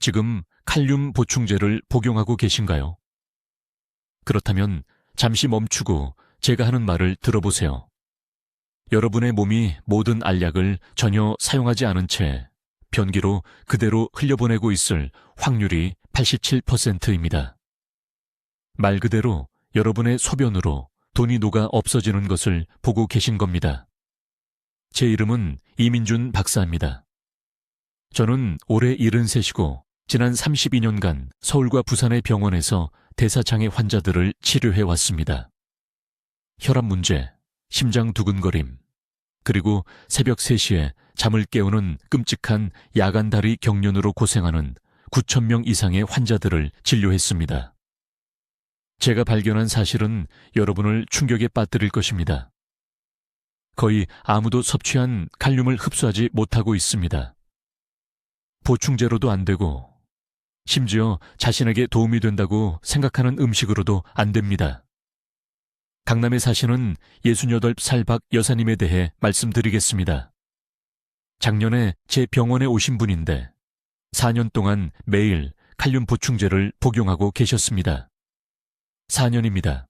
지금 칼륨 보충제를 복용하고 계신가요? 그렇다면 잠시 멈추고 제가 하는 말을 들어보세요. 여러분의 몸이 모든 알약을 전혀 사용하지 않은 채 변기로 그대로 흘려보내고 있을 확률이 87%입니다. 말 그대로 여러분의 소변으로 돈이 녹아 없어지는 것을 보고 계신 겁니다. 제 이름은 이민준 박사입니다. 저는 올해 73이고 지난 32년간 서울과 부산의 병원에서 대사장애 환자들을 치료해왔습니다. 혈압 문제, 심장 두근거림, 그리고 새벽 3시에 잠을 깨우는 끔찍한 야간다리 경련으로 고생하는 9,000명 이상의 환자들을 진료했습니다. 제가 발견한 사실은 여러분을 충격에 빠뜨릴 것입니다. 거의 아무도 섭취한 칼륨을 흡수하지 못하고 있습니다. 보충제로도 안 되고 심지어 자신에게 도움이 된다고 생각하는 음식으로도 안 됩니다. 강남에 사시는 68살 박 여사님에 대해 말씀드리겠습니다. 작년에 제 병원에 오신 분인데 4년 동안 매일 칼륨 보충제를 복용하고 계셨습니다. 4년입니다.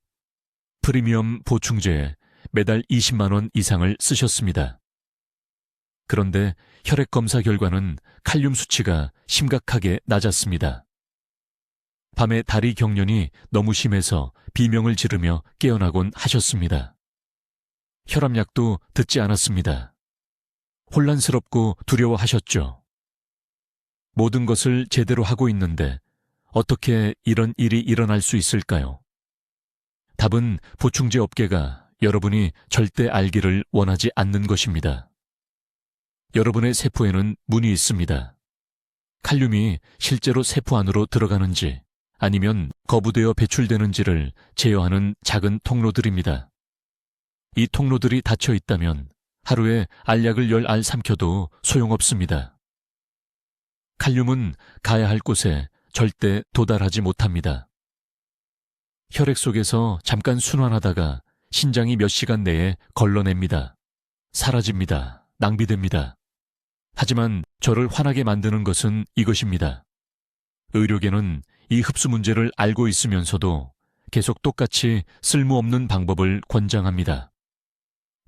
프리미엄 보충제에 매달 20만 원 이상을 쓰셨습니다. 그런데 혈액 검사 결과는 칼륨 수치가 심각하게 낮았습니다. 밤에 다리 경련이 너무 심해서 비명을 지르며 깨어나곤 하셨습니다. 혈압약도 듣지 않았습니다. 혼란스럽고 두려워하셨죠. 모든 것을 제대로 하고 있는데 어떻게 이런 일이 일어날 수 있을까요? 답은 보충제 업계가 여러분이 절대 알기를 원하지 않는 것입니다. 여러분의 세포에는 문이 있습니다. 칼륨이 실제로 세포 안으로 들어가는지 아니면 거부되어 배출되는지를 제어하는 작은 통로들입니다. 이 통로들이 닫혀 있다면 하루에 알약을 10알 삼켜도 소용없습니다. 칼륨은 가야 할 곳에 절대 도달하지 못합니다. 혈액 속에서 잠깐 순환하다가 신장이 몇 시간 내에 걸러냅니다. 사라집니다. 낭비됩니다. 하지만 저를 화나게 만드는 것은 이것입니다. 의료계는 이 흡수 문제를 알고 있으면서도 계속 똑같이 쓸모없는 방법을 권장합니다.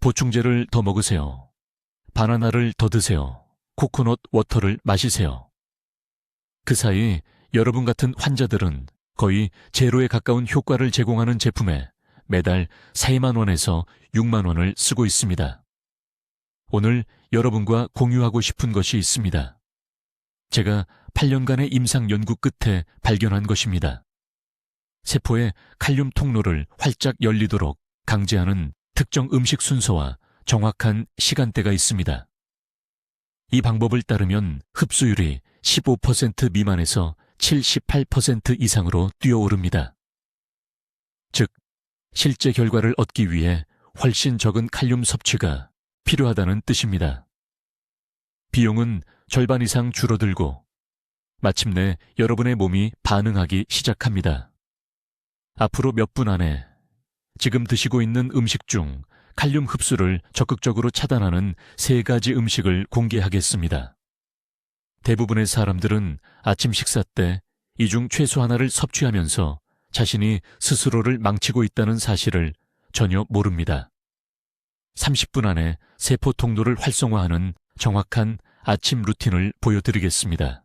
보충제를 더 먹으세요. 바나나를 더 드세요. 코코넛 워터를 마시세요. 그 사이 여러분 같은 환자들은 거의 제로에 가까운 효과를 제공하는 제품에 매달 4만 원에서 6만 원을 쓰고 있습니다. 오늘 여러분과 공유하고 싶은 것이 있습니다. 제가 8년간의 임상 연구 끝에 발견한 것입니다. 세포의 칼륨 통로를 활짝 열리도록 강제하는 특정 음식 순서와 정확한 시간대가 있습니다. 이 방법을 따르면 흡수율이 15% 미만에서 78% 이상으로 뛰어오릅니다. 즉, 실제 결과를 얻기 위해 훨씬 적은 칼륨 섭취가 필요하다는 뜻입니다. 비용은 절반 이상 줄어들고 마침내 여러분의 몸이 반응하기 시작합니다. 앞으로 몇 분 안에 지금 드시고 있는 음식 중 칼륨 흡수를 적극적으로 차단하는 3가지 음식을 공개하겠습니다. 대부분의 사람들은 아침 식사 때 이 중 최소 하나를 섭취하면서 자신이 스스로를 망치고 있다는 사실을 전혀 모릅니다. 30분 안에 세포 통로를 활성화하는 정확한 아침 루틴을 보여드리겠습니다.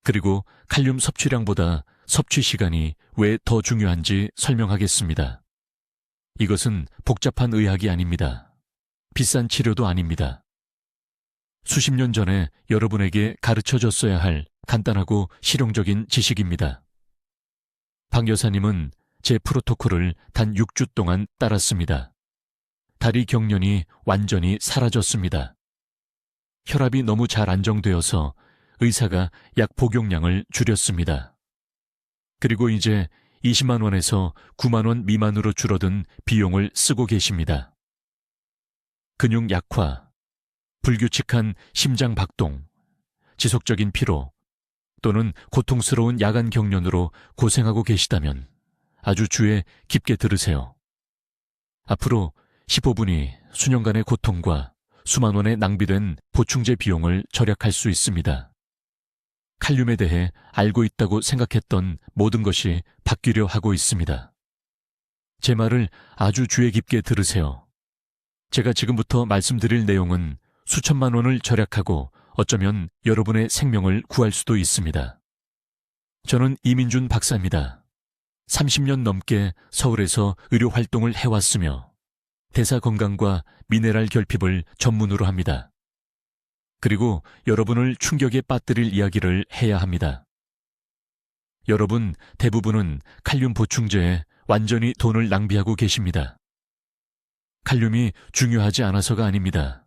그리고 칼륨 섭취량보다 섭취 시간이 왜 더 중요한지 설명하겠습니다. 이것은 복잡한 의학이 아닙니다. 비싼 치료도 아닙니다. 수십 년 전에 여러분에게 가르쳐줬어야 할 간단하고 실용적인 지식입니다. 박 여사님은 제 프로토콜을 단 6주 동안 따랐습니다. 다리 경련이 완전히 사라졌습니다. 혈압이 너무 잘 안정되어서 의사가 약 복용량을 줄였습니다. 그리고 이제 20만 원에서 9만 원 미만으로 줄어든 비용을 쓰고 계십니다. 근육 약화, 불규칙한 심장 박동, 지속적인 피로 또는 고통스러운 야간 경련으로 고생하고 계시다면 아주 주의 깊게 들으세요. 앞으로 15분이 수년간의 고통과 수만 원의 낭비된 보충제 비용을 절약할 수 있습니다. 칼륨에 대해 알고 있다고 생각했던 모든 것이 바뀌려 하고 있습니다. 제 말을 아주 주의 깊게 들으세요. 제가 지금부터 말씀드릴 내용은 수천만 원을 절약하고 어쩌면 여러분의 생명을 구할 수도 있습니다. 저는 이민준 박사입니다. 30년 넘게 서울에서 의료 활동을 해왔으며 대사건강과 미네랄 결핍을 전문으로 합니다. 그리고 여러분을 충격에 빠뜨릴 이야기를 해야 합니다. 여러분 대부분은 칼륨 보충제에 완전히 돈을 낭비하고 계십니다. 칼륨이 중요하지 않아서가 아닙니다.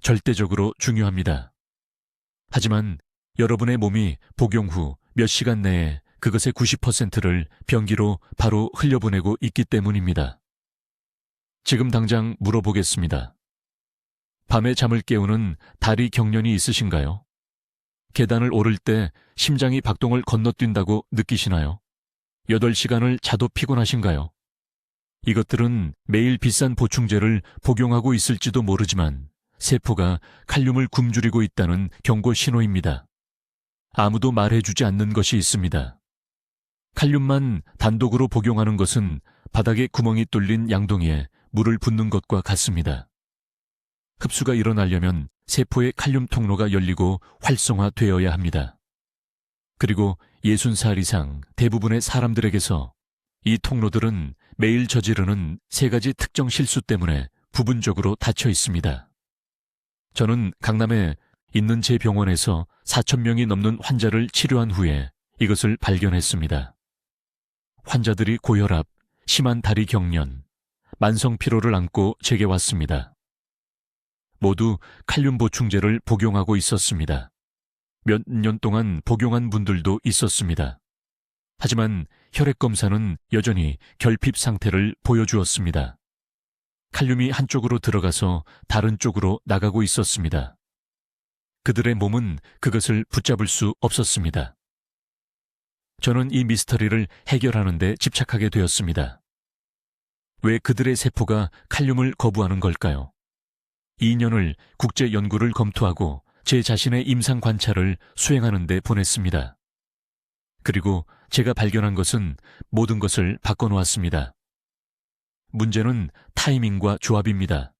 절대적으로 중요합니다. 하지만 여러분의 몸이 복용 후 몇 시간 내에 그것의 90%를 변기로 바로 흘려보내고 있기 때문입니다. 지금 당장 물어보겠습니다. 밤에 잠을 깨우는 다리 경련이 있으신가요? 계단을 오를 때 심장이 박동을 건너뛴다고 느끼시나요? 8시간을 자도 피곤하신가요? 이것들은 매일 비싼 보충제를 복용하고 있을지도 모르지만 세포가 칼륨을 굶주리고 있다는 경고 신호입니다. 아무도 말해주지 않는 것이 있습니다. 칼륨만 단독으로 복용하는 것은 바닥에 구멍이 뚫린 양동이에 물을 붓는 것과 같습니다. 흡수가 일어나려면 세포의 칼륨 통로가 열리고 활성화되어야 합니다. 그리고 60살 이상 대부분의 사람들에게서 이 통로들은 매일 저지르는 3가지 특정 실수 때문에 부분적으로 닫혀 있습니다. 저는 강남에 있는 제 병원에서 4,000명이 넘는 환자를 치료한 후에 이것을 발견했습니다. 환자들이 고혈압, 심한 다리 경련, 만성 피로를 안고 제게 왔습니다. 모두 칼륨 보충제를 복용하고 있었습니다. 몇 년 동안 복용한 분들도 있었습니다. 하지만 혈액 검사는 여전히 결핍 상태를 보여주었습니다. 칼륨이 한쪽으로 들어가서 다른 쪽으로 나가고 있었습니다. 그들의 몸은 그것을 붙잡을 수 없었습니다. 저는 이 미스터리를 해결하는 데 집착하게 되었습니다. 왜 그들의 세포가 칼륨을 거부하는 걸까요? 2년을 국제 연구를 검토하고 제 자신의 임상 관찰을 수행하는 데 보냈습니다. 그리고 제가 발견한 것은 모든 것을 바꿔놓았습니다. 문제는 타이밍과 조합입니다.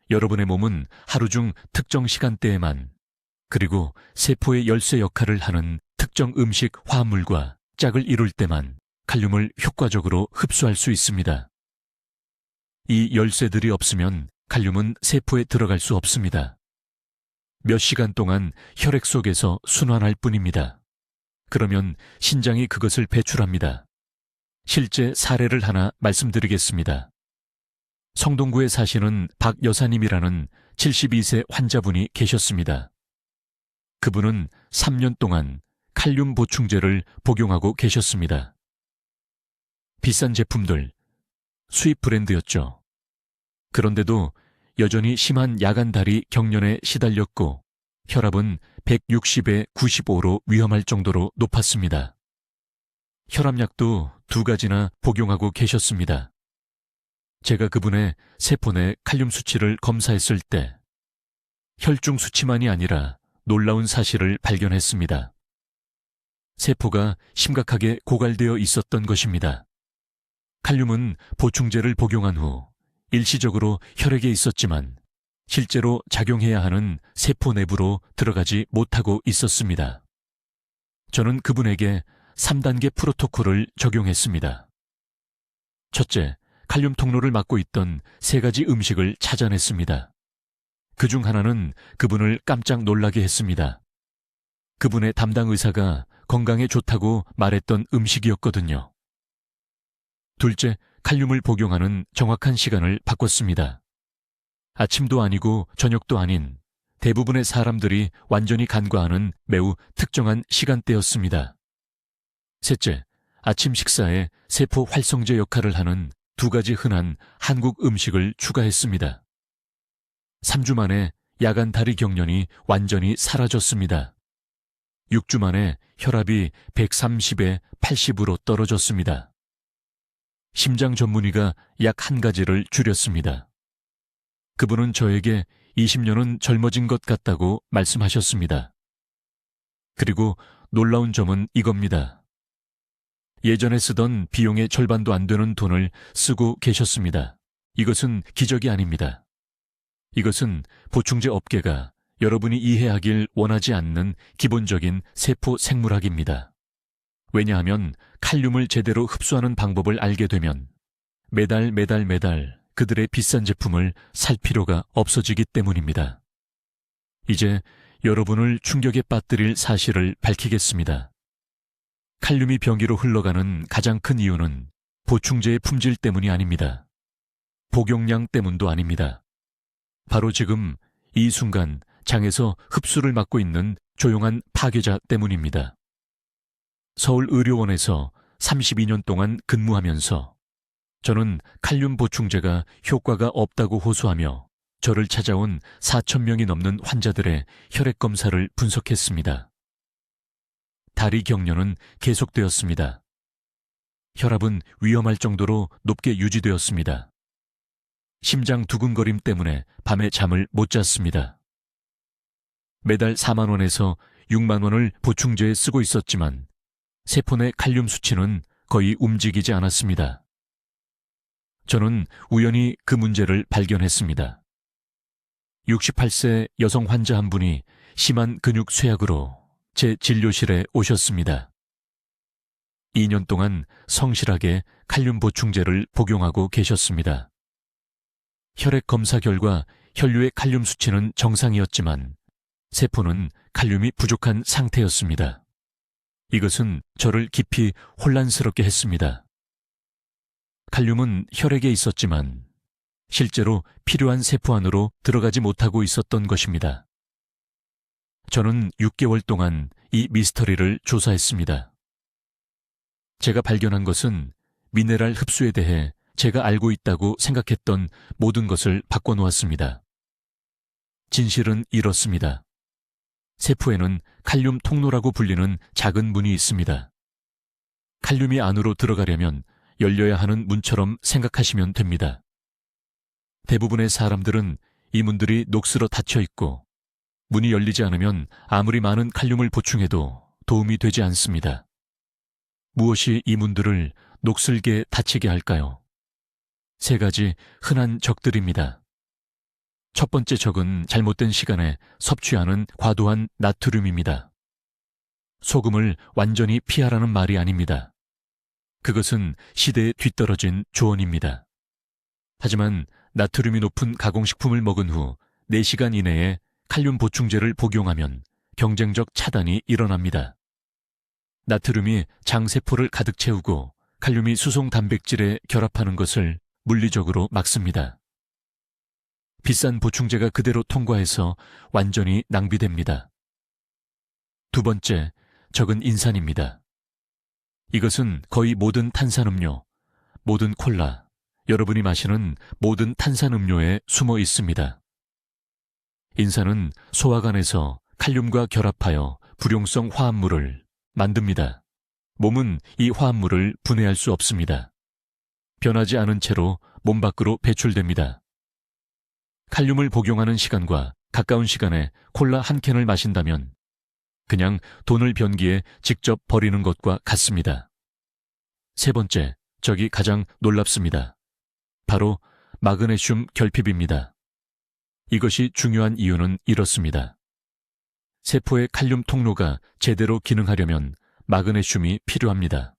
여러분의 몸은 하루 중 특정 시간대에만 그리고 세포의 열쇠 역할을 하는 특정 음식 화합물과 짝을 이룰 때만 칼륨을 효과적으로 흡수할 수 있습니다. 이 열쇠들이 없으면 칼륨은 세포에 들어갈 수 없습니다. 몇 시간 동안 혈액 속에서 순환할 뿐입니다. 그러면 신장이 그것을 배출합니다. 실제 사례를 하나 말씀드리겠습니다. 성동구에 사시는 박 여사님이라는 72세 환자분이 계셨습니다. 그분은 3년 동안 칼륨 보충제를 복용하고 계셨습니다. 비싼 제품들, 수입 브랜드였죠. 그런데도 여전히 심한 야간 다리 경련에 시달렸고 혈압은 160에 95로 위험할 정도로 높았습니다. 혈압약도 2가지나 복용하고 계셨습니다. 제가 그분의 세포 내 칼륨 수치를 검사했을 때 혈중 수치만이 아니라 놀라운 사실을 발견했습니다. 세포가 심각하게 고갈되어 있었던 것입니다. 칼륨은 보충제를 복용한 후 일시적으로 혈액에 있었지만 실제로 작용해야 하는 세포 내부로 들어가지 못하고 있었습니다. 저는 그분에게 3단계 프로토콜을 적용했습니다. 첫째, 칼륨 통로를 막고 있던 3가지 음식을 찾아냈습니다. 그중 하나는 그분을 깜짝 놀라게 했습니다. 그분의 담당 의사가 건강에 좋다고 말했던 음식이었거든요. 둘째, 칼륨을 복용하는 정확한 시간을 바꿨습니다. 아침도 아니고 저녁도 아닌 대부분의 사람들이 완전히 간과하는 매우 특정한 시간대였습니다. 셋째, 아침 식사에 세포 활성제 역할을 하는 2가지 흔한 한국 음식을 추가했습니다. 3주 만에 야간 다리 경련이 완전히 사라졌습니다. 6주 만에 혈압이 130에 80으로 떨어졌습니다. 심장 전문의가 약 1가지를 줄였습니다. 그분은 저에게 20년은 젊어진 것 같다고 말씀하셨습니다. 그리고 놀라운 점은 이겁니다. 예전에 쓰던 비용의 절반도 안 되는 돈을 쓰고 계셨습니다. 이것은 기적이 아닙니다. 이것은 보충제 업계가 여러분이 이해하길 원하지 않는 기본적인 세포 생물학입니다. 왜냐하면 칼륨을 제대로 흡수하는 방법을 알게 되면 매달 그들의 비싼 제품을 살 필요가 없어지기 때문입니다. 이제 여러분을 충격에 빠뜨릴 사실을 밝히겠습니다. 칼륨이 병기로 흘러가는 가장 큰 이유는 보충제의 품질 때문이 아닙니다. 복용량 때문도 아닙니다. 바로 지금 이 순간 장에서 흡수를 막고 있는 조용한 파괴자 때문입니다. 서울의료원에서 32년 동안 근무하면서 저는 칼륨 보충제가 효과가 없다고 호소하며 저를 찾아온 4,000명이 넘는 환자들의 혈액 검사를 분석했습니다. 다리 경련은 계속되었습니다. 혈압은 위험할 정도로 높게 유지되었습니다. 심장 두근거림 때문에 밤에 잠을 못 잤습니다. 매달 4만 원에서 6만 원을 보충제에 쓰고 있었지만 세포 내 칼륨 수치는 거의 움직이지 않았습니다. 저는 우연히 그 문제를 발견했습니다. 68세 여성 환자 한 분이 심한 근육 쇠약으로 제 진료실에 오셨습니다. 2년 동안 성실하게 칼륨 보충제를 복용하고 계셨습니다. 혈액 검사 결과 혈류의 칼륨 수치는 정상이었지만 세포는 칼륨이 부족한 상태였습니다. 이것은 저를 깊이 혼란스럽게 했습니다. 칼륨은 혈액에 있었지만 실제로 필요한 세포 안으로 들어가지 못하고 있었던 것입니다. 저는 6개월 동안 이 미스터리를 조사했습니다. 제가 발견한 것은 미네랄 흡수에 대해 제가 알고 있다고 생각했던 모든 것을 바꿔놓았습니다. 진실은 이렇습니다. 세포에는 칼륨 통로라고 불리는 작은 문이 있습니다. 칼륨이 안으로 들어가려면 열려야 하는 문처럼 생각하시면 됩니다. 대부분의 사람들은 이 문들이 녹슬어 닫혀 있고 문이 열리지 않으면 아무리 많은 칼륨을 보충해도 도움이 되지 않습니다. 무엇이 이 문들을 녹슬게 닫히게 할까요? 3가지 흔한 적들입니다. 첫 번째 적은 잘못된 시간에 섭취하는 과도한 나트륨입니다. 소금을 완전히 피하라는 말이 아닙니다. 그것은 시대에 뒤떨어진 조언입니다. 하지만 나트륨이 높은 가공식품을 먹은 후 4시간 이내에 칼륨 보충제를 복용하면 경쟁적 차단이 일어납니다. 나트륨이 장세포를 가득 채우고 칼륨이 수송 단백질에 결합하는 것을 물리적으로 막습니다. 비싼 보충제가 그대로 통과해서 완전히 낭비됩니다. 두 번째, 적은 인산입니다. 이것은 거의 모든 탄산음료, 모든 콜라, 여러분이 마시는 모든 탄산음료에 숨어 있습니다. 인산은 소화관에서 칼륨과 결합하여 불용성 화합물을 만듭니다. 몸은 이 화합물을 분해할 수 없습니다. 변하지 않은 채로 몸 밖으로 배출됩니다. 칼륨을 복용하는 시간과 가까운 시간에 콜라 한 캔을 마신다면 그냥 돈을 변기에 직접 버리는 것과 같습니다. 세 번째, 적이 가장 놀랍습니다. 바로 마그네슘 결핍입니다. 이것이 중요한 이유는 이렇습니다. 세포의 칼륨 통로가 제대로 기능하려면 마그네슘이 필요합니다.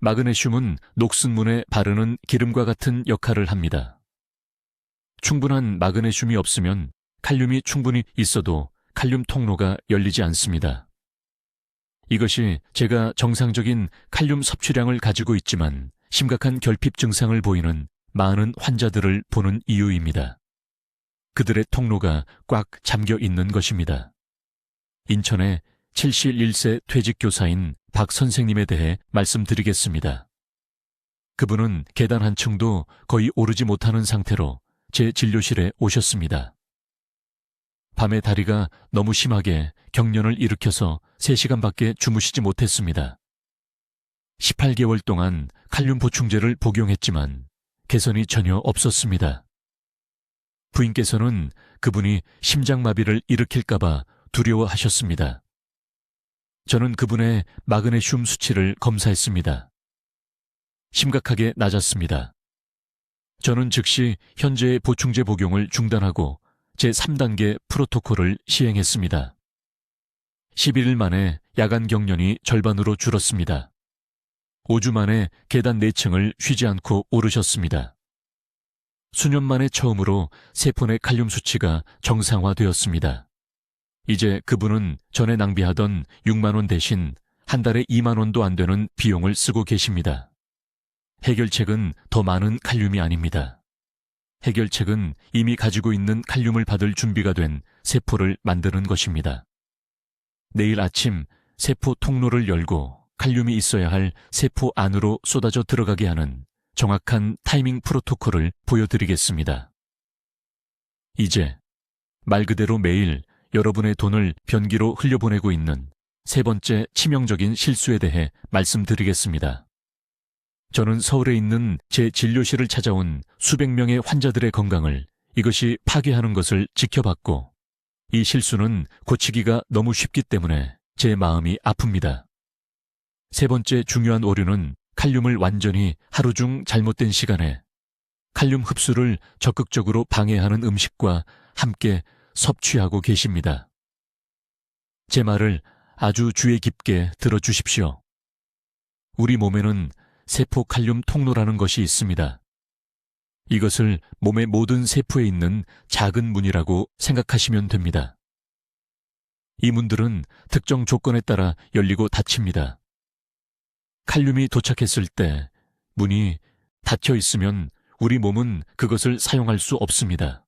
마그네슘은 녹슨 문에 바르는 기름과 같은 역할을 합니다. 충분한 마그네슘이 없으면 칼륨이 충분히 있어도 칼륨 통로가 열리지 않습니다. 이것이 제가 정상적인 칼륨 섭취량을 가지고 있지만 심각한 결핍 증상을 보이는 많은 환자들을 보는 이유입니다. 그들의 통로가 꽉 잠겨 있는 것입니다. 인천의 71세 퇴직교사인 박 선생님에 대해 말씀드리겠습니다. 그분은 계단 한 층도 거의 오르지 못하는 상태로 제 진료실에 오셨습니다. 밤에 다리가 너무 심하게 경련을 일으켜서 3시간밖에 주무시지 못했습니다. 18개월 동안 칼륨 보충제를 복용했지만 개선이 전혀 없었습니다. 부인께서는 그분이 심장마비를 일으킬까봐 두려워하셨습니다. 저는 그분의 마그네슘 수치를 검사했습니다. 심각하게 낮았습니다. 저는 즉시 현재의 보충제 복용을 중단하고 제3단계 프로토콜을 시행했습니다. 11일 만에 야간 경련이 절반으로 줄었습니다. 5주 만에 계단 4층을 쉬지 않고 오르셨습니다. 수년 만에 처음으로 세포 내 칼륨 수치가 정상화되었습니다. 이제 그분은 전에 낭비하던 6만 원 대신 한 달에 2만 원도 안 되는 비용을 쓰고 계십니다. 해결책은 더 많은 칼륨이 아닙니다. 해결책은 이미 가지고 있는 칼륨을 받을 준비가 된 세포를 만드는 것입니다. 내일 아침 세포 통로를 열고 칼륨이 있어야 할 세포 안으로 쏟아져 들어가게 하는 정확한 타이밍 프로토콜을 보여드리겠습니다. 이제 말 그대로 매일 여러분의 돈을 변기로 흘려보내고 있는 세 번째 치명적인 실수에 대해 말씀드리겠습니다. 저는 서울에 있는 제 진료실을 찾아온 수백 명의 환자들의 건강을 이것이 파괴하는 것을 지켜봤고, 이 실수는 고치기가 너무 쉽기 때문에 제 마음이 아픕니다. 세 번째 중요한 오류는 칼륨을 완전히 하루 중 잘못된 시간에 칼륨 흡수를 적극적으로 방해하는 음식과 함께 섭취하고 계십니다. 제 말을 아주 주의 깊게 들어주십시오. 우리 몸에는 세포 칼륨 통로라는 것이 있습니다. 이것을 몸의 모든 세포에 있는 작은 문이라고 생각하시면 됩니다. 이 문들은 특정 조건에 따라 열리고 닫힙니다. 칼륨이 도착했을 때 문이 닫혀 있으면 우리 몸은 그것을 사용할 수 없습니다.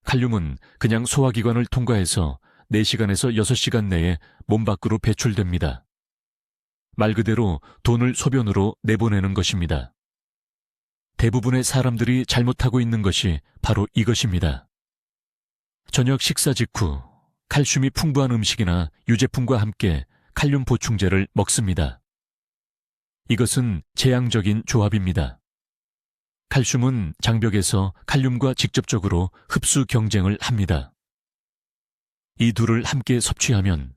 칼륨은 그냥 소화기관을 통과해서 4시간에서 6시간 내에 몸 밖으로 배출됩니다. 말 그대로 돈을 소변으로 내보내는 것입니다. 대부분의 사람들이 잘못하고 있는 것이 바로 이것입니다. 저녁 식사 직후 칼슘이 풍부한 음식이나 유제품과 함께 칼륨 보충제를 먹습니다. 이것은 재앙적인 조합입니다. 칼슘은 장벽에서 칼륨과 직접적으로 흡수 경쟁을 합니다. 이 둘을 함께 섭취하면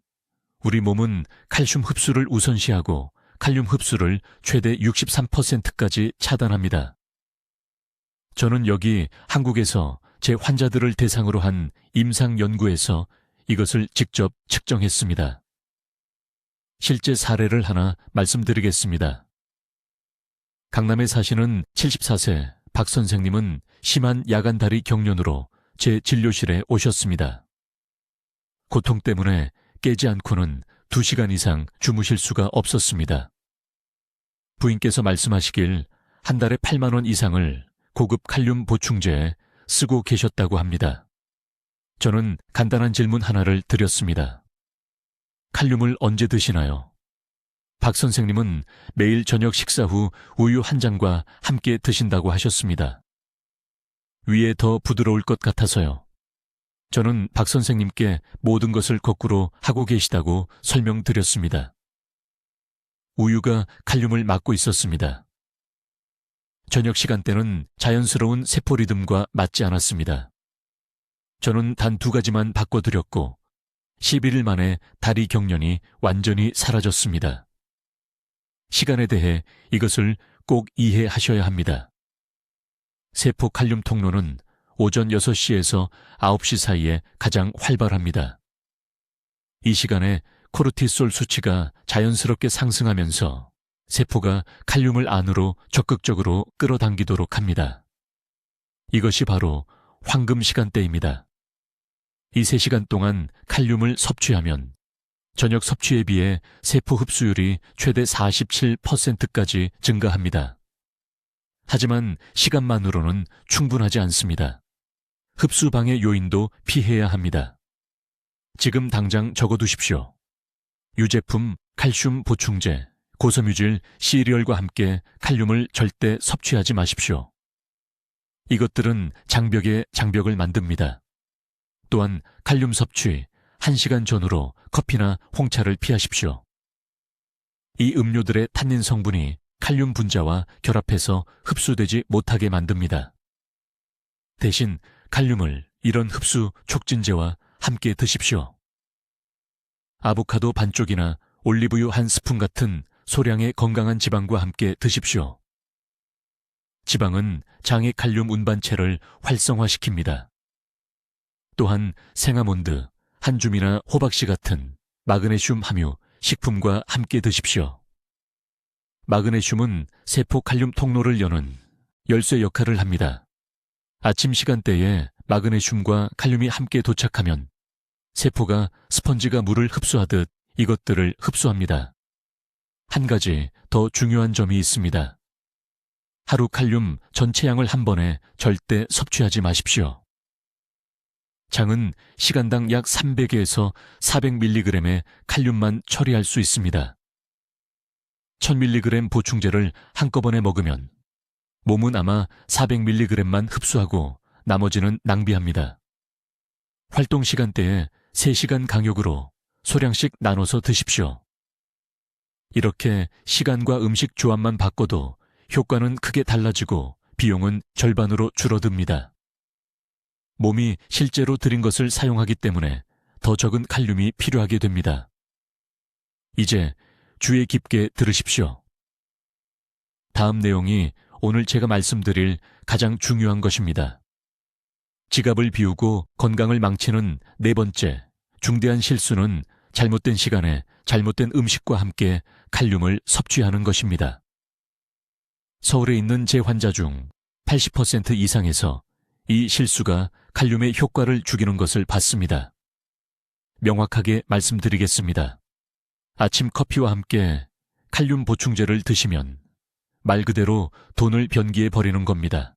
우리 몸은 칼슘 흡수를 우선시하고 칼륨 흡수를 최대 63%까지 차단합니다. 저는 여기 한국에서 제 환자들을 대상으로 한 임상 연구에서 이것을 직접 측정했습니다. 실제 사례를 하나 말씀드리겠습니다. 강남에 사시는 74세 박 선생님은 심한 야간 다리 경련으로 제 진료실에 오셨습니다. 고통 때문에 깨지 않고는 2시간 이상 주무실 수가 없었습니다. 부인께서 말씀하시길 한 달에 8만 원 이상을 고급 칼륨 보충제에 쓰고 계셨다고 합니다. 저는 간단한 질문 하나를 드렸습니다. 칼륨을 언제 드시나요? 박 선생님은 매일 저녁 식사 후 우유 한 잔과 함께 드신다고 하셨습니다. 위에 더 부드러울 것 같아서요. 저는 박 선생님께 모든 것을 거꾸로 하고 계시다고 설명드렸습니다. 우유가 칼륨을 막고 있었습니다. 저녁 시간대는 자연스러운 세포 리듬과 맞지 않았습니다. 저는 단 2가지만 바꿔드렸고 11일 만에 다리 경련이 완전히 사라졌습니다. 시간에 대해 이것을 꼭 이해하셔야 합니다. 세포 칼륨 통로는 오전 6시에서 9시 사이에 가장 활발합니다. 이 시간에 코르티솔 수치가 자연스럽게 상승하면서 세포가 칼륨을 안으로 적극적으로 끌어당기도록 합니다. 이것이 바로 황금 시간대입니다. 이 3시간 동안 칼륨을 섭취하면 저녁 섭취에 비해 세포 흡수율이 최대 47%까지 증가합니다. 하지만 시간만으로는 충분하지 않습니다. 흡수 방해 요인도 피해야 합니다. 지금 당장 적어두십시오. 유제품, 칼슘 보충제, 고섬유질, 시리얼과 함께 칼륨을 절대 섭취하지 마십시오. 이것들은 장벽에 장벽을 만듭니다. 또한 칼륨 섭취 1시간 전후로 커피나 홍차를 피하십시오. 이 음료들의 탄닌 성분이 칼륨 분자와 결합해서 흡수되지 못하게 만듭니다. 대신 칼륨을 이런 흡수 촉진제와 함께 드십시오. 아보카도 반쪽이나 올리브유 한 스푼 같은 소량의 건강한 지방과 함께 드십시오. 지방은 장의 칼륨 운반체를 활성화시킵니다. 또한 생아몬드, 한 줌이나 호박씨 같은 마그네슘 함유 식품과 함께 드십시오. 마그네슘은 세포 칼륨 통로를 여는 열쇠 역할을 합니다. 아침 시간대에 마그네슘과 칼륨이 함께 도착하면 세포가 스펀지가 물을 흡수하듯 이것들을 흡수합니다. 한 가지 더 중요한 점이 있습니다. 하루 칼륨 전체 양을 한 번에 절대 섭취하지 마십시오. 장은 시간당 약 300에서 400mg의 칼륨만 처리할 수 있습니다. 1000mg 보충제를 한꺼번에 먹으면 몸은 아마 400mg만 흡수하고 나머지는 낭비합니다. 활동 시간대에 3시간 간격으로 소량씩 나눠서 드십시오. 이렇게 시간과 음식 조합만 바꿔도 효과는 크게 달라지고 비용은 절반으로 줄어듭니다. 몸이 실제로 들인 것을 사용하기 때문에 더 적은 칼륨이 필요하게 됩니다. 이제 주의 깊게 들으십시오. 다음 내용이 오늘 제가 말씀드릴 가장 중요한 것입니다. 지갑을 비우고 건강을 망치는 네 번째 중대한 실수는 잘못된 시간에 잘못된 음식과 함께 칼륨을 섭취하는 것입니다. 서울에 있는 제 환자 중 80% 이상에서 이 실수가 칼륨의 효과를 죽이는 것을 봤습니다. 명확하게 말씀드리겠습니다. 아침 커피와 함께 칼륨 보충제를 드시면 말 그대로 돈을 변기에 버리는 겁니다.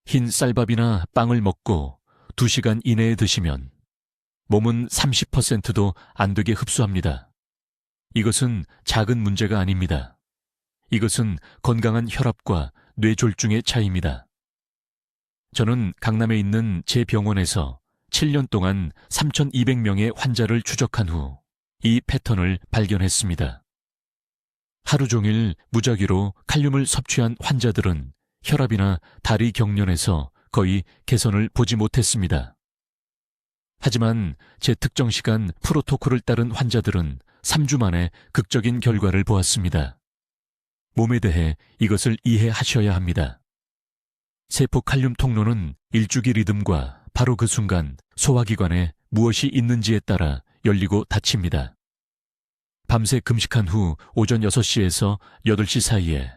흰 쌀밥이나 빵을 먹고 2시간 이내에 드시면 몸은 30%도 안 되게 흡수합니다. 이것은 작은 문제가 아닙니다. 이것은 건강한 혈압과 뇌졸중의 차이입니다. 저는 강남에 있는 제 병원에서 7년 동안 3,200명의 환자를 추적한 후 이 패턴을 발견했습니다. 하루 종일 무작위로 칼륨을 섭취한 환자들은 혈압이나 다리 경련에서 거의 개선을 보지 못했습니다. 하지만 제 특정 시간 프로토콜을 따른 환자들은 3주 만에 극적인 결과를 보았습니다. 몸에 대해 이것을 이해하셔야 합니다. 세포 칼륨 통로는 일주기 리듬과 바로 그 순간 소화기관에 무엇이 있는지에 따라 열리고 닫힙니다. 밤새 금식한 후 오전 6시에서 8시 사이에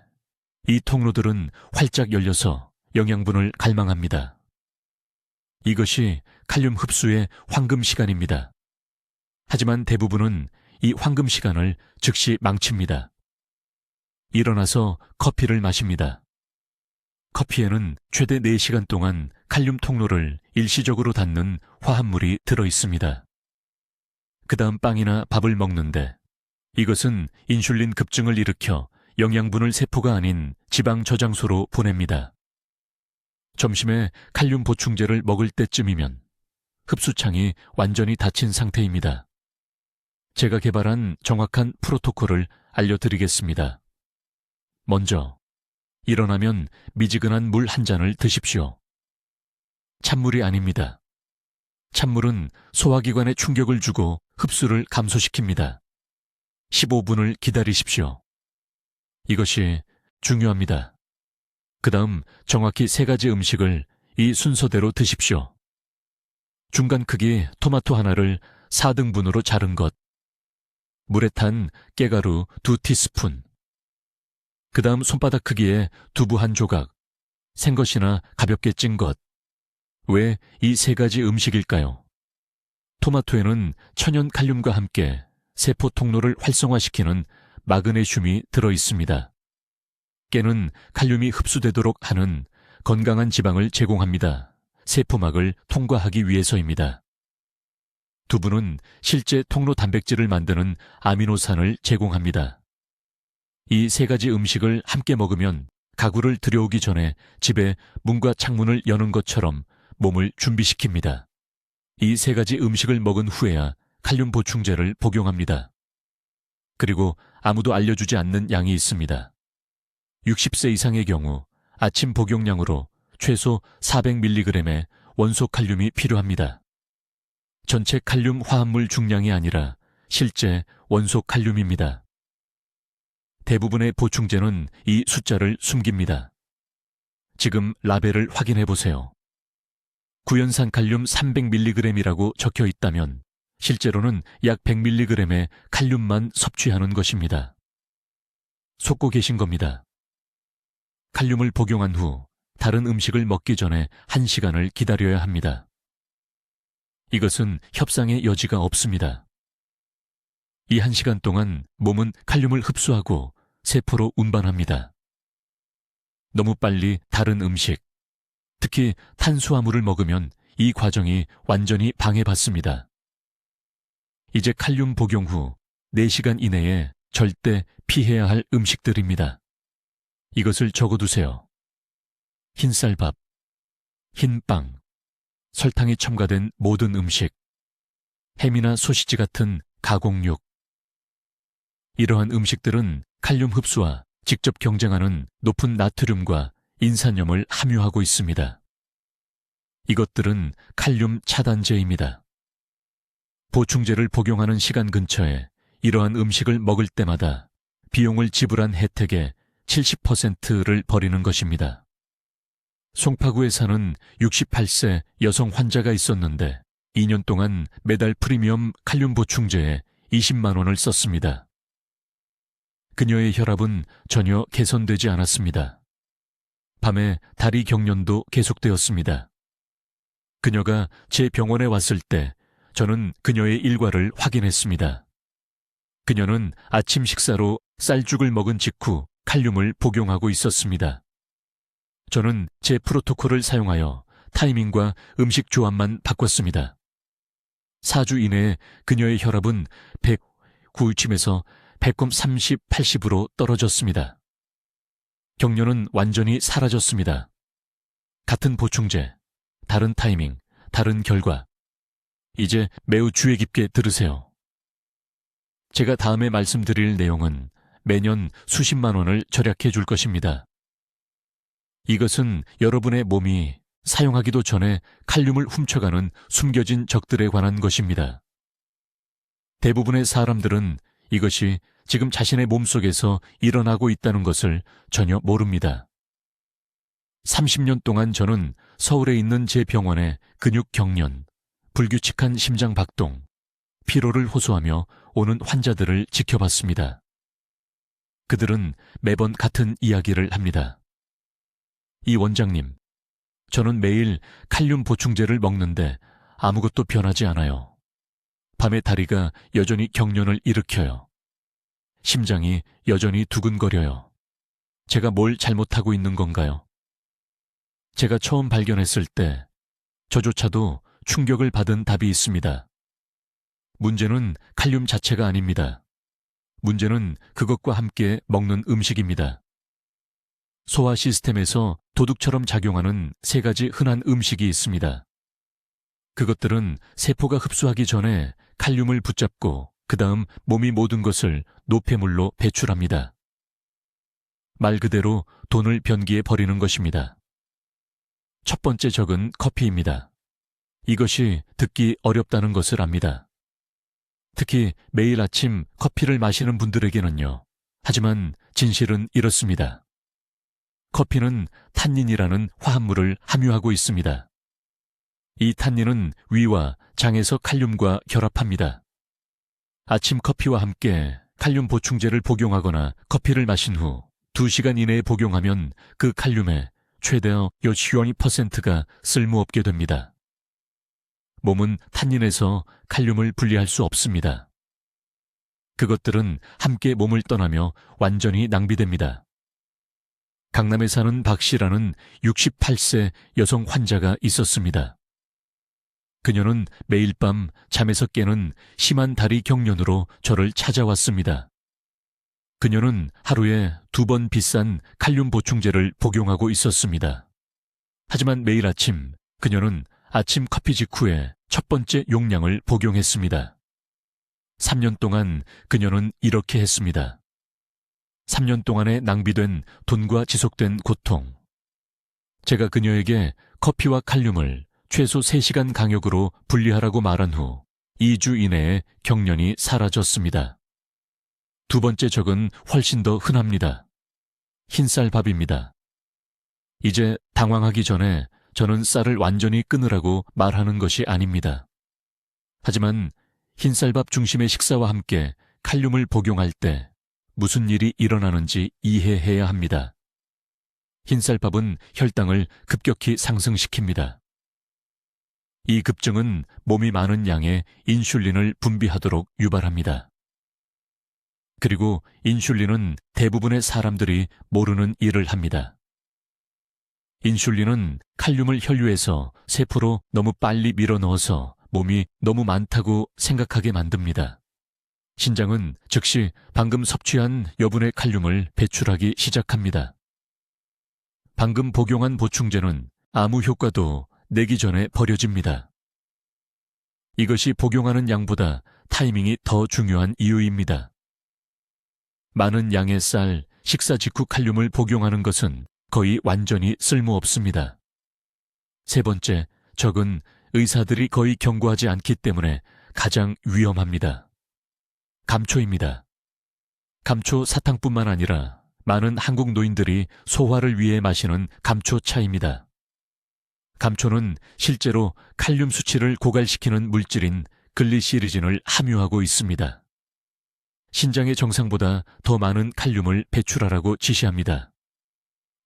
이 통로들은 활짝 열려서 영양분을 갈망합니다. 이것이 칼륨 흡수의 황금 시간입니다. 하지만 대부분은 이 황금 시간을 즉시 망칩니다. 일어나서 커피를 마십니다. 커피에는 최대 4시간 동안 칼륨 통로를 일시적으로 닫는 화합물이 들어 있습니다. 그 다음 빵이나 밥을 먹는데 이것은 인슐린 급증을 일으켜 영양분을 세포가 아닌 지방 저장소로 보냅니다. 점심에 칼륨 보충제를 먹을 때쯤이면 흡수창이 완전히 닫힌 상태입니다. 제가 개발한 정확한 프로토콜을 알려드리겠습니다. 먼저 일어나면 미지근한 물 한 잔을 드십시오. 찬물이 아닙니다. 찬물은 소화기관에 충격을 주고 흡수를 감소시킵니다. 15분을 기다리십시오. 이것이 중요합니다. 그 다음 정확히 3가지 음식을 이 순서대로 드십시오. 중간 크기 토마토 하나를 4등분으로 자른 것, 물에 탄 깨가루 2티스푼, 그 다음 손바닥 크기의 두부 한 조각, 생것이나 가볍게 찐 것. 왜 이 3가지 음식일까요? 토마토에는 천연 칼륨과 함께 세포 통로를 활성화시키는 마그네슘이 들어 있습니다. 깨는 칼륨이 흡수되도록 하는 건강한 지방을 제공합니다. 세포막을 통과하기 위해서입니다. 두부는 실제 통로 단백질을 만드는 아미노산을 제공합니다. 이 3가지 음식을 함께 먹으면 가구를 들여오기 전에 집에 문과 창문을 여는 것처럼 몸을 준비시킵니다. 이 3가지 음식을 먹은 후에야 칼륨 보충제를 복용합니다. 그리고 아무도 알려주지 않는 양이 있습니다. 60세 이상의 경우 아침 복용량으로 최소 400mg의 원소 칼륨이 필요합니다. 전체 칼륨 화합물 중량이 아니라 실제 원소 칼륨입니다. 대부분의 보충제는 이 숫자를 숨깁니다. 지금 라벨을 확인해 보세요. 구연산 칼륨 300mg이라고 적혀 있다면 실제로는 약 100mg의 칼륨만 섭취하는 것입니다. 속고 계신 겁니다. 칼륨을 복용한 후 다른 음식을 먹기 전에 1시간을 기다려야 합니다. 이것은 협상의 여지가 없습니다. 이 1시간 동안 몸은 칼륨을 흡수하고 세포로 운반합니다. 너무 빨리 다른 음식, 특히 탄수화물을 먹으면 이 과정이 완전히 방해받습니다. 이제 칼륨 복용 후 4시간 이내에 절대 피해야 할 음식들입니다. 이것을 적어두세요. 흰쌀밥, 흰빵, 설탕이 첨가된 모든 음식, 햄이나 소시지 같은 가공육. 이러한 음식들은 칼륨 흡수와 직접 경쟁하는 높은 나트륨과 인산염을 함유하고 있습니다. 이것들은 칼륨 차단제입니다. 보충제를 복용하는 시간 근처에 이러한 음식을 먹을 때마다 비용을 지불한 혜택의 70%를 버리는 것입니다. 송파구에 사는 68세 여성 환자가 있었는데 2년 동안 매달 프리미엄 칼륨 보충제에 20만 원을 썼습니다. 그녀의 혈압은 전혀 개선되지 않았습니다. 밤에 다리 경련도 계속되었습니다. 그녀가 제 병원에 왔을 때 저는 그녀의 일과를 확인했습니다. 그녀는 아침 식사로 쌀죽을 먹은 직후 칼륨을 복용하고 있었습니다. 저는 제 프로토콜을 사용하여 타이밍과 음식 조합만 바꿨습니다. 4주 이내에 그녀의 혈압은 100 구울침에서 100곰 30, 80으로 떨어졌습니다. 경련은 완전히 사라졌습니다. 같은 보충제, 다른 타이밍, 다른 결과. 이제 매우 주의 깊게 들으세요. 제가 다음에 말씀드릴 내용은 매년 수십만 원을 절약해 줄 것입니다. 이것은 여러분의 몸이 사용하기도 전에 칼륨을 훔쳐가는 숨겨진 적들에 관한 것입니다. 대부분의 사람들은 이것이 지금 자신의 몸속에서 일어나고 있다는 것을 전혀 모릅니다. 30년 동안 저는 서울에 있는 제 병원에 근육 경련, 불규칙한 심장 박동, 피로를 호소하며 오는 환자들을 지켜봤습니다. 그들은 매번 같은 이야기를 합니다. 이 원장님, 저는 매일 칼륨 보충제를 먹는데 아무것도 변하지 않아요. 밤에 다리가 여전히 경련을 일으켜요. 심장이 여전히 두근거려요. 제가 뭘 잘못하고 있는 건가요? 제가 처음 발견했을 때 저조차도 충격을 받은 답이 있습니다. 문제는 칼륨 자체가 아닙니다. 문제는 그것과 함께 먹는 음식입니다. 소화 시스템에서 도둑처럼 작용하는 3가지 흔한 음식이 있습니다. 그것들은 세포가 흡수하기 전에 칼륨을 붙잡고 그 다음 몸이 모든 것을 노폐물로 배출합니다. 말 그대로 돈을 변기에 버리는 것입니다. 첫 번째 적은 커피입니다. 이것이 듣기 어렵다는 것을 압니다. 특히 매일 아침 커피를 마시는 분들에게는요. 하지만 진실은 이렇습니다. 커피는 탄닌이라는 화합물을 함유하고 있습니다. 이 탄닌은 위와 장에서 칼륨과 결합합니다. 아침 커피와 함께 칼륨 보충제를 복용하거나 커피를 마신 후 2시간 이내에 복용하면 그 칼륨의 최대어 12%가 쓸모없게 됩니다. 몸은 탄닌에서 칼륨을 분리할 수 없습니다. 그것들은 함께 몸을 떠나며 완전히 낭비됩니다. 강남에 사는 박 씨라는 68세 여성 환자가 있었습니다. 그녀는 매일 밤 잠에서 깨는 심한 다리 경련으로 저를 찾아왔습니다. 그녀는 하루에 2번 비싼 칼륨 보충제를 복용하고 있었습니다. 하지만 매일 아침 그녀는 아침 커피 직후에 첫 번째 용량을 복용했습니다. 3년 동안 그녀는 이렇게 했습니다. 3년 동안에 낭비된 돈과 지속된 고통. 제가 그녀에게 커피와 칼륨을 최소 3시간 간격으로 분리하라고 말한 후 2주 이내에 경련이 사라졌습니다. 두 번째 적은 훨씬 더 흔합니다. 흰쌀밥입니다. 이제 당황하기 전에 저는 쌀을 완전히 끊으라고 말하는 것이 아닙니다. 하지만 흰쌀밥 중심의 식사와 함께 칼륨을 복용할 때 무슨 일이 일어나는지 이해해야 합니다. 흰쌀밥은 혈당을 급격히 상승시킵니다. 이 급증은 몸이 많은 양의 인슐린을 분비하도록 유발합니다. 그리고 인슐린은 대부분의 사람들이 모르는 일을 합니다. 인슐린은 칼륨을 혈류에서 세포로 너무 빨리 밀어넣어서 몸이 너무 많다고 생각하게 만듭니다. 신장은 즉시 방금 섭취한 여분의 칼륨을 배출하기 시작합니다. 방금 복용한 보충제는 아무 효과도 내기 전에 버려집니다. 이것이 복용하는 양보다 타이밍이 더 중요한 이유입니다. 많은 양의 쌀, 식사 직후 칼륨을 복용하는 것은 거의 완전히 쓸모없습니다. 세 번째, 적은 의사들이 거의 경고하지 않기 때문에 가장 위험합니다. 감초입니다. 감초 사탕뿐만 아니라 많은 한국 노인들이 소화를 위해 마시는 감초차입니다. 감초는 실제로 칼륨 수치를 고갈시키는 물질인 글리시리진을 함유하고 있습니다. 신장의 정상보다 더 많은 칼륨을 배출하라고 지시합니다.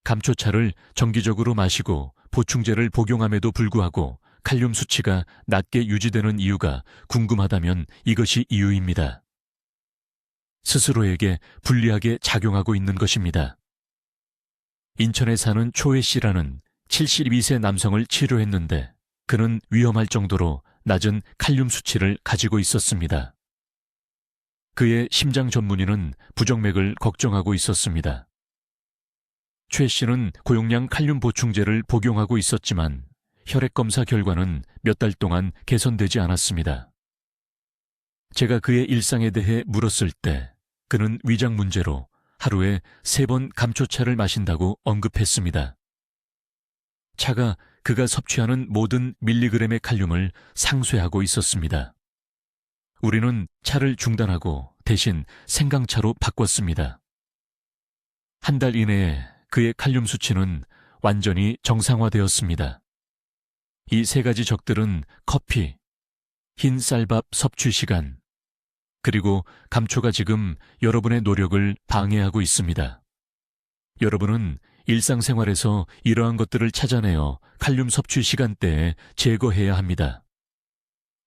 감초차를 정기적으로 마시고 보충제를 복용함에도 불구하고 칼륨 수치가 낮게 유지되는 이유가 궁금하다면 이것이 이유입니다. 스스로에게 불리하게 작용하고 있는 것입니다. 인천에 사는 초혜 씨라는 72세 남성을 치료했는데 그는 위험할 정도로 낮은 칼륨 수치를 가지고 있었습니다. 그의 심장 전문의는 부정맥을 걱정하고 있었습니다. 최 씨는 고용량 칼륨 보충제를 복용하고 있었지만 혈액검사 결과는 몇 달 동안 개선되지 않았습니다. 제가 그의 일상에 대해 물었을 때 그는 위장 문제로 하루에 3번 감초차를 마신다고 언급했습니다. 차가 그가 섭취하는 모든 밀리그램의 칼륨을 상쇄하고 있었습니다. 우리는 차를 중단하고 대신 생강차로 바꿨습니다. 한 달 이내에 그의 칼륨 수치는 완전히 정상화되었습니다. 이 3가지 적들은 커피, 흰 쌀밥 섭취 시간, 그리고 감초가 지금 여러분의 노력을 방해하고 있습니다. 여러분은 일상생활에서 이러한 것들을 찾아내어 칼륨 섭취 시간대에 제거해야 합니다.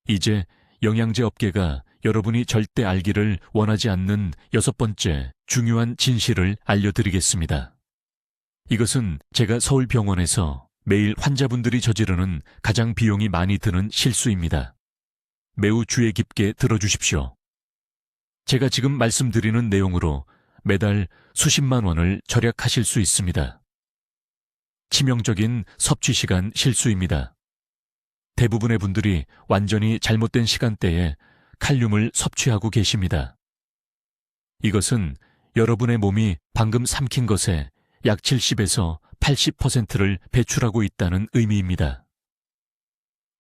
이제 영양제 업계가 여러분이 절대 알기를 원하지 않는 6번째 중요한 진실을 알려드리겠습니다. 이것은 제가 서울병원에서 매일 환자분들이 저지르는 가장 비용이 많이 드는 실수입니다. 매우 주의 깊게 들어주십시오. 제가 지금 말씀드리는 내용으로 매달 수십만 원을 절약하실 수 있습니다. 치명적인 섭취 시간 실수입니다. 대부분의 분들이 완전히 잘못된 시간대에 칼륨을 섭취하고 계십니다. 이것은 여러분의 몸이 방금 삼킨 것에 약 70에서 80%를 배출하고 있다는 의미입니다.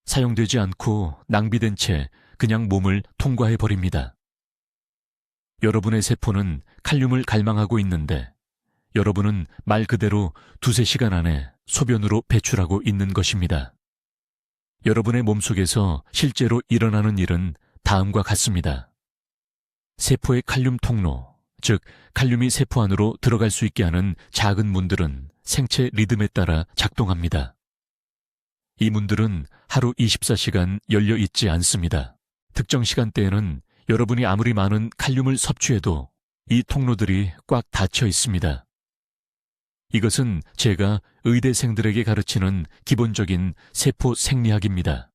사용되지 않고 낭비된 채 그냥 몸을 통과해버립니다. 여러분의 세포는 칼륨을 갈망하고 있는데 여러분은 말 그대로 2~3시간 안에 소변으로 배출하고 있는 것입니다. 여러분의 몸속에서 실제로 일어나는 일은 다음과 같습니다. 세포의 칼륨 통로, 즉 칼륨이 세포 안으로 들어갈 수 있게 하는 작은 문들은 생체 리듬에 따라 작동합니다. 이 문들은 하루 24시간 열려 있지 않습니다. 특정 시간대에는 여러분이 아무리 많은 칼륨을 섭취해도 이 통로들이 꽉 닫혀 있습니다. 이것은 제가 의대생들에게 가르치는 기본적인 세포 생리학입니다.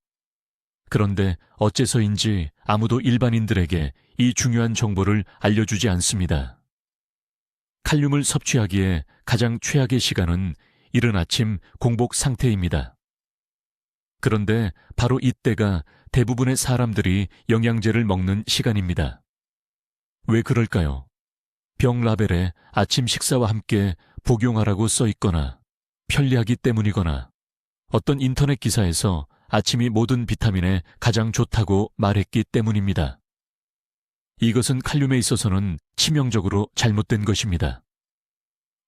그런데 어째서인지 아무도 일반인들에게 이 중요한 정보를 알려주지 않습니다. 칼륨을 섭취하기에 가장 최악의 시간은 이른 아침 공복 상태입니다. 그런데 바로 이때가 대부분의 사람들이 영양제를 먹는 시간입니다. 왜 그럴까요? 병 라벨에 아침 식사와 함께 복용하라고 써 있거나 편리하기 때문이거나 어떤 인터넷 기사에서 아침이 모든 비타민에 가장 좋다고 말했기 때문입니다. 이것은 칼륨에 있어서는 치명적으로 잘못된 것입니다.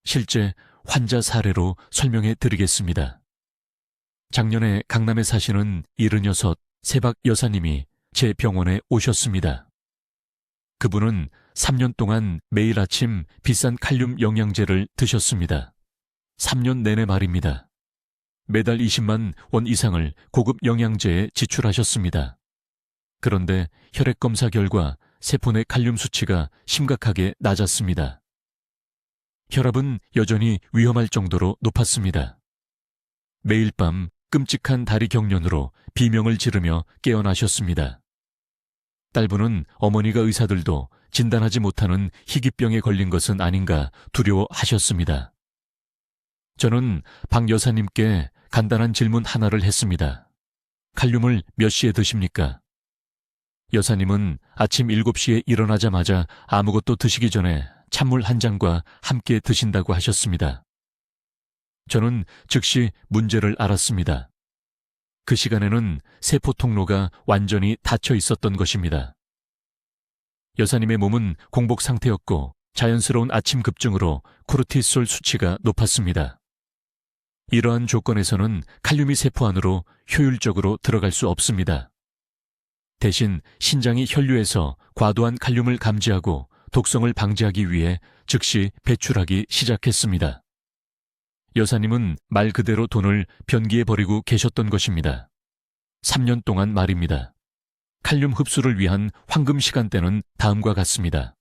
실제 환자 사례로 설명해 드리겠습니다. 작년에 강남에 사시는 76 세박 여사님이 제 병원에 오셨습니다. 그분은 3년 동안 매일 아침 비싼 칼륨 영양제를 드셨습니다. 3년 내내 말입니다. 매달 20만 원 이상을 고급 영양제에 지출하셨습니다. 그런데 혈액 검사 결과 세포 내 칼륨 수치가 심각하게 낮았습니다. 혈압은 여전히 위험할 정도로 높았습니다. 매일 밤 끔찍한 다리 경련으로 비명을 지르며 깨어나셨습니다. 딸분은 어머니가 의사들도 진단하지 못하는 희귀병에 걸린 것은 아닌가 두려워하셨습니다. 저는 박 여사님께 간단한 질문 하나를 했습니다. 칼륨을 몇 시에 드십니까? 여사님은 아침 7시에 일어나자마자 아무것도 드시기 전에 찬물 한 잔과 함께 드신다고 하셨습니다. 저는 즉시 문제를 알았습니다. 그 시간에는 세포 통로가 완전히 닫혀 있었던 것입니다. 여사님의 몸은 공복 상태였고 자연스러운 아침 급증으로 코르티솔 수치가 높았습니다. 이러한 조건에서는 칼륨이 세포 안으로 효율적으로 들어갈 수 없습니다. 대신 신장이 혈류에서 과도한 칼륨을 감지하고 독성을 방지하기 위해 즉시 배출하기 시작했습니다. 여사님은 말 그대로 돈을 변기에 버리고 계셨던 것입니다. 3년 동안 말입니다. 칼륨 흡수를 위한 황금 시간대는 다음과 같습니다.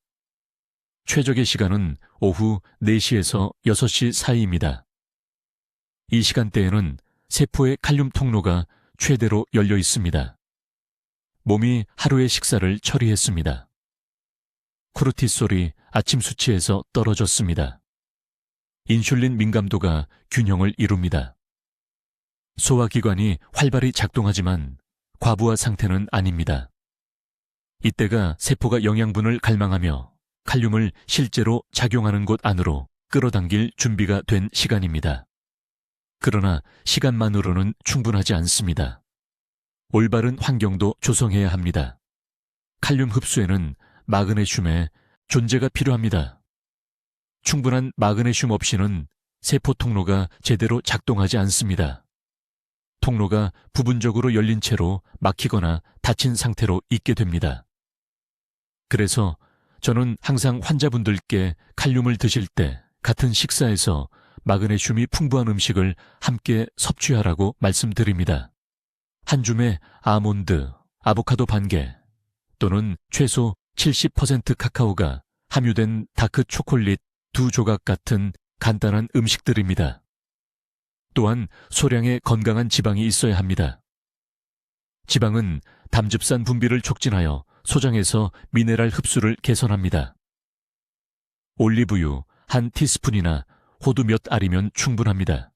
최적의 시간은 오후 4시에서 6시 사이입니다. 이 시간대에는 세포의 칼륨 통로가 최대로 열려 있습니다. 몸이 하루의 식사를 처리했습니다. 코르티솔이 아침 수치에서 떨어졌습니다. 인슐린 민감도가 균형을 이룹니다. 소화기관이 활발히 작동하지만 과부하 상태는 아닙니다. 이때가 세포가 영양분을 갈망하며 칼륨을 실제로 작용하는 곳 안으로 끌어당길 준비가 된 시간입니다. 그러나 시간만으로는 충분하지 않습니다. 올바른 환경도 조성해야 합니다. 칼륨 흡수에는 마그네슘의 존재가 필요합니다. 충분한 마그네슘 없이는 세포 통로가 제대로 작동하지 않습니다. 통로가 부분적으로 열린 채로 막히거나 닫힌 상태로 있게 됩니다. 그래서 저는 항상 환자분들께 칼륨을 드실 때 같은 식사에서 마그네슘이 풍부한 음식을 함께 섭취하라고 말씀드립니다. 한 줌의 아몬드, 아보카도 반개 또는 최소 70% 카카오가 함유된 다크 초콜릿 2조각 같은 간단한 음식들입니다. 또한 소량의 건강한 지방이 있어야 합니다. 지방은 담즙산 분비를 촉진하여 소장에서 미네랄 흡수를 개선합니다. 올리브유 한 티스푼이나 호두 몇 알이면 충분합니다.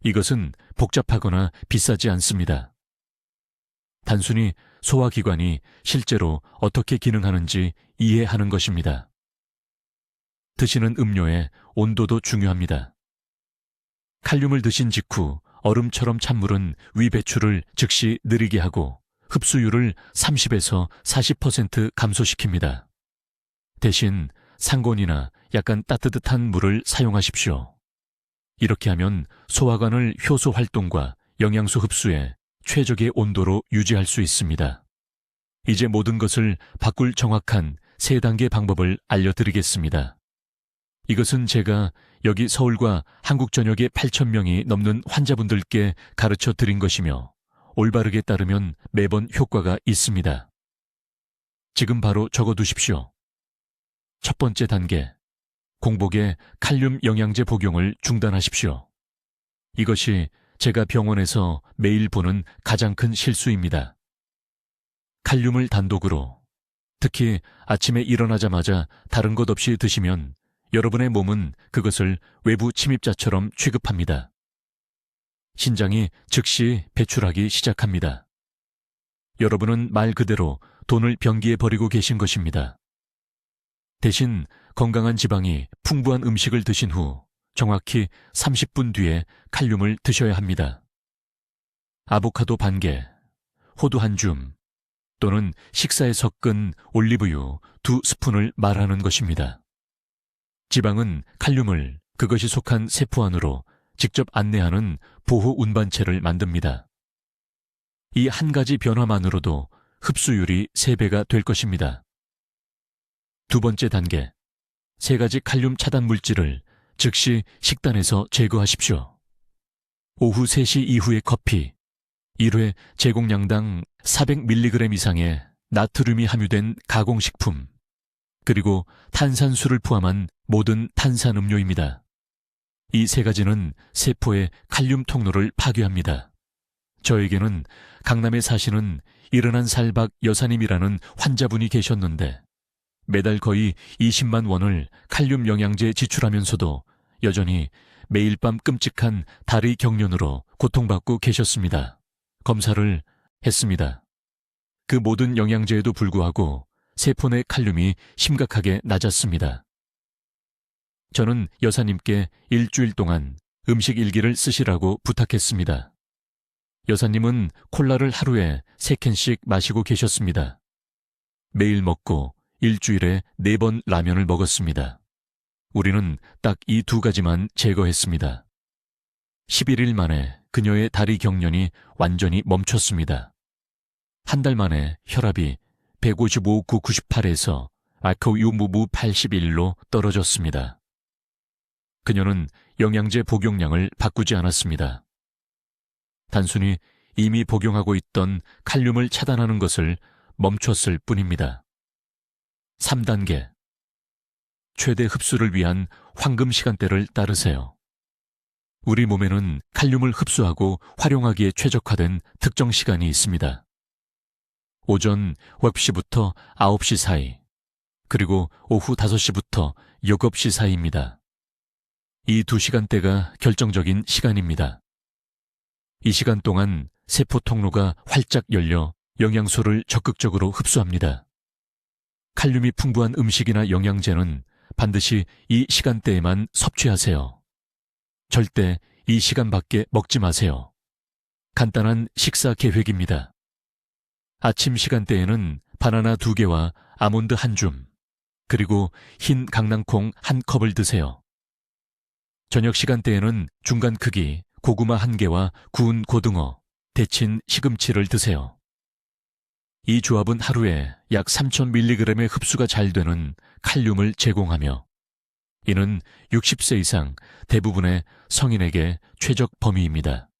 이것은 복잡하거나 비싸지 않습니다. 단순히 소화기관이 실제로 어떻게 기능하는지 이해하는 것입니다. 드시는 음료의 온도도 중요합니다. 칼륨을 드신 직후 얼음처럼 찬 물은 위 배출을 즉시 느리게 하고 흡수율을 30에서 40% 감소시킵니다. 대신 상곤이나 약간 따뜻한 물을 사용하십시오. 이렇게 하면 소화관을 효소 활동과 영양소 흡수에 최적의 온도로 유지할 수 있습니다. 이제 모든 것을 바꿀 정확한 3단계 방법을 알려드리겠습니다. 이것은 제가 여기 서울과 한국 전역의 8,000명이 넘는 환자분들께 가르쳐 드린 것이며 올바르게 따르면 매번 효과가 있습니다. 지금 바로 적어두십시오. 첫 번째 단계, 공복에 칼륨 영양제 복용을 중단하십시오. 이것이 제가 병원에서 매일 보는 가장 큰 실수입니다. 칼륨을 단독으로, 특히 아침에 일어나자마자 다른 것 없이 드시면 여러분의 몸은 그것을 외부 침입자처럼 취급합니다. 신장이 즉시 배출하기 시작합니다. 여러분은 말 그대로 돈을 변기에 버리고 계신 것입니다. 대신 건강한 지방이 풍부한 음식을 드신 후 정확히 30분 뒤에 칼륨을 드셔야 합니다. 아보카도 반개, 호두 한 줌, 또는 식사에 섞은 올리브유 2스푼을 말하는 것입니다. 지방은 칼륨을 그것이 속한 세포 안으로 직접 안내하는 보호 운반체를 만듭니다. 이 한 가지 변화만으로도 흡수율이 3배가 될 것입니다. 두 번째 단계, 3가지 칼륨 차단 물질을 즉시 식단에서 제거하십시오. 오후 3시 이후의 커피, 1회 제공량당 400mg 이상의 나트륨이 함유된 가공식품, 그리고 탄산수를 포함한 모든 탄산음료입니다. 이 3가지는 세포의 칼륨 통로를 파괴합니다. 저에게는 강남에 사시는 71살 여사님이라는 환자분이 계셨는데 매달 거의 20만 원을 칼륨 영양제 지출하면서도 여전히 매일 밤 끔찍한 다리 경련으로 고통받고 계셨습니다. 검사를 했습니다. 그 모든 영양제에도 불구하고 세포 내 칼륨이 심각하게 낮았습니다. 저는 여사님께 일주일 동안 음식 일기를 쓰시라고 부탁했습니다. 여사님은 콜라를 하루에 3캔씩 마시고 계셨습니다. 매일 먹고 일주일에 4번 라면을 먹었습니다. 우리는 딱 이 2가지만 제거했습니다. 11일 만에 그녀의 다리 경련이 완전히 멈췄습니다. 한 달 만에 혈압이 155/98에서 아코유무무 81로 떨어졌습니다. 그녀는 영양제 복용량을 바꾸지 않았습니다. 단순히 이미 복용하고 있던 칼륨을 차단하는 것을 멈췄을 뿐입니다. 3단계, 최대 흡수를 위한 황금 시간대를 따르세요. 우리 몸에는 칼륨을 흡수하고 활용하기에 최적화된 특정 시간이 있습니다. 오전 10시부터 9시 사이, 그리고 오후 5시부터 6시 사이입니다. 이 2시간대가 결정적인 시간입니다. 이 시간 동안 세포 통로가 활짝 열려 영양소를 적극적으로 흡수합니다. 칼륨이 풍부한 음식이나 영양제는 반드시 이 시간대에만 섭취하세요. 절대 이 시간밖에 먹지 마세요. 간단한 식사 계획입니다. 아침 시간대에는 바나나 2개와 아몬드 1줌, 그리고 흰 강낭콩 1컵을 드세요. 저녁 시간대에는 중간 크기 고구마 1개와 구운 고등어, 데친 시금치를 드세요. 이 조합은 하루에 약 3000mg의 흡수가 잘 되는 칼륨을 제공하며 이는 60세 이상 대부분의 성인에게 최적 범위입니다.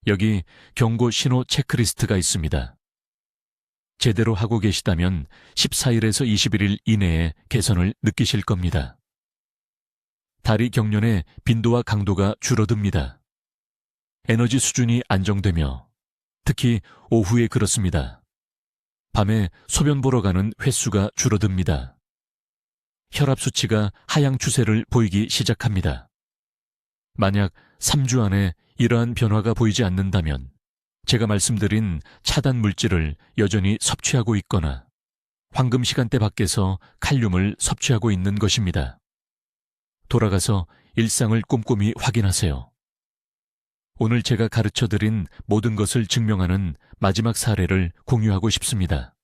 여기 경고 신호 체크리스트가 있습니다. 제대로 하고 계시다면 14일에서 21일 이내에 개선을 느끼실 겁니다. 다리 경련의 빈도와 강도가 줄어듭니다. 에너지 수준이 안정되며 특히 오후에 그렇습니다. 밤에 소변 보러 가는 횟수가 줄어듭니다. 혈압 수치가 하향 추세를 보이기 시작합니다. 만약 3주 안에 이러한 변화가 보이지 않는다면 제가 말씀드린 차단 물질을 여전히 섭취하고 있거나 황금 시간대 밖에서 칼륨을 섭취하고 있는 것입니다. 돌아가서 일상을 꼼꼼히 확인하세요. 오늘 제가 가르쳐드린 모든 것을 증명하는 마지막 사례를 공유하고 싶습니다.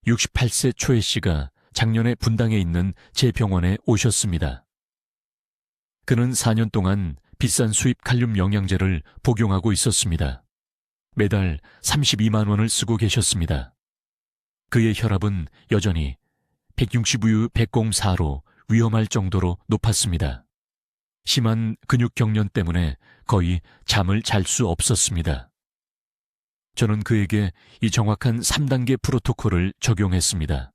68세 초의 씨가 작년에 분당에 있는 제 병원에 오셨습니다. 그는 4년 동안 비싼 수입 칼륨 영양제를 복용하고 있었습니다. 매달 32만 원을 쓰고 계셨습니다. 그의 혈압은 여전히 165/104로 위험할 정도로 높았습니다. 심한 근육 경련 때문에 거의 잠을 잘 수 없었습니다. 저는 그에게 이 정확한 3단계 프로토콜을 적용했습니다.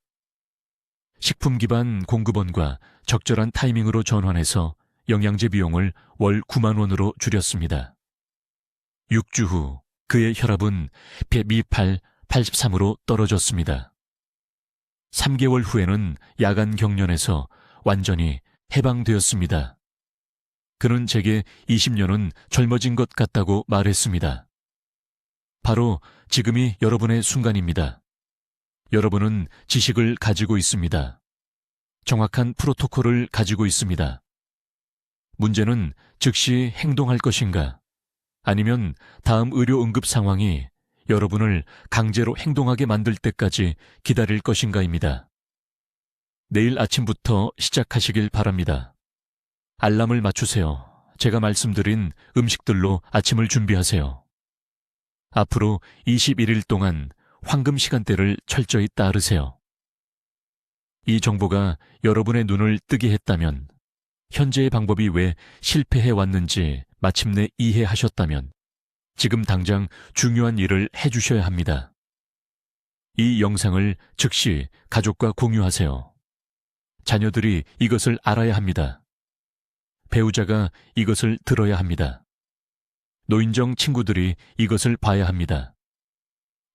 식품 기반 공급원과 적절한 타이밍으로 전환해서 영양제 비용을 월 9만 원으로 줄였습니다. 6주 후 그의 혈압은 128/83으로 떨어졌습니다. 3개월 후에는 야간 경련에서 완전히 해방되었습니다. 그는 제게 20년은 젊어진 것 같다고 말했습니다. 바로 지금이 여러분의 순간입니다. 여러분은 지식을 가지고 있습니다. 정확한 프로토콜을 가지고 있습니다. 문제는 즉시 행동할 것인가, 아니면 다음 의료 응급 상황이 여러분을 강제로 행동하게 만들 때까지 기다릴 것인가입니다. 내일 아침부터 시작하시길 바랍니다. 알람을 맞추세요. 제가 말씀드린 음식들로 아침을 준비하세요. 앞으로 21일 동안 황금 시간대를 철저히 따르세요. 이 정보가 여러분의 눈을 뜨게 했다면, 현재의 방법이 왜 실패해 왔는지 마침내 이해하셨다면, 지금 당장 중요한 일을 해주셔야 합니다. 이 영상을 즉시 가족과 공유하세요. 자녀들이 이것을 알아야 합니다. 배우자가 이것을 들어야 합니다. 노인정 친구들이 이것을 봐야 합니다.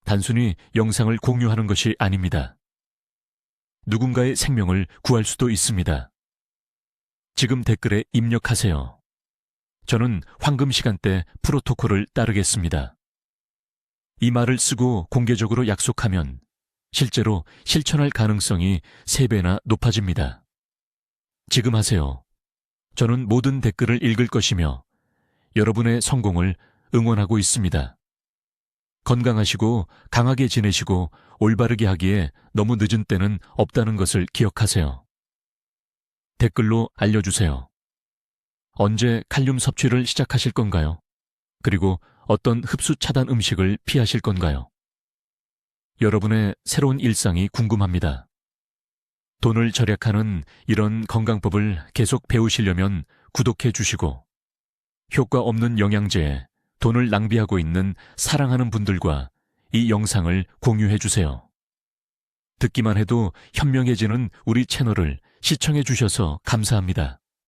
단순히 영상을 공유하는 것이 아닙니다. 누군가의 생명을 구할 수도 있습니다. 지금 댓글에 입력하세요. 저는 황금 시간대 프로토콜을 따르겠습니다. 이 말을 쓰고 공개적으로 약속하면 실제로 실천할 가능성이 3배나 높아집니다. 지금 하세요. 저는 모든 댓글을 읽을 것이며 여러분의 성공을 응원하고 있습니다. 건강하시고 강하게 지내시고 올바르게 하기에 너무 늦은 때는 없다는 것을 기억하세요. 댓글로 알려주세요. 언제 칼륨 섭취를 시작하실 건가요? 그리고 어떤 흡수 차단 음식을 피하실 건가요? 여러분의 새로운 일상이 궁금합니다. 돈을 절약하는 이런 건강법을 계속 배우시려면 구독해 주시고, 효과 없는 영양제에 돈을 낭비하고 있는 사랑하는 분들과 이 영상을 공유해 주세요. 듣기만 해도 현명해지는 우리 채널을 시청해 주셔서 감사합니다.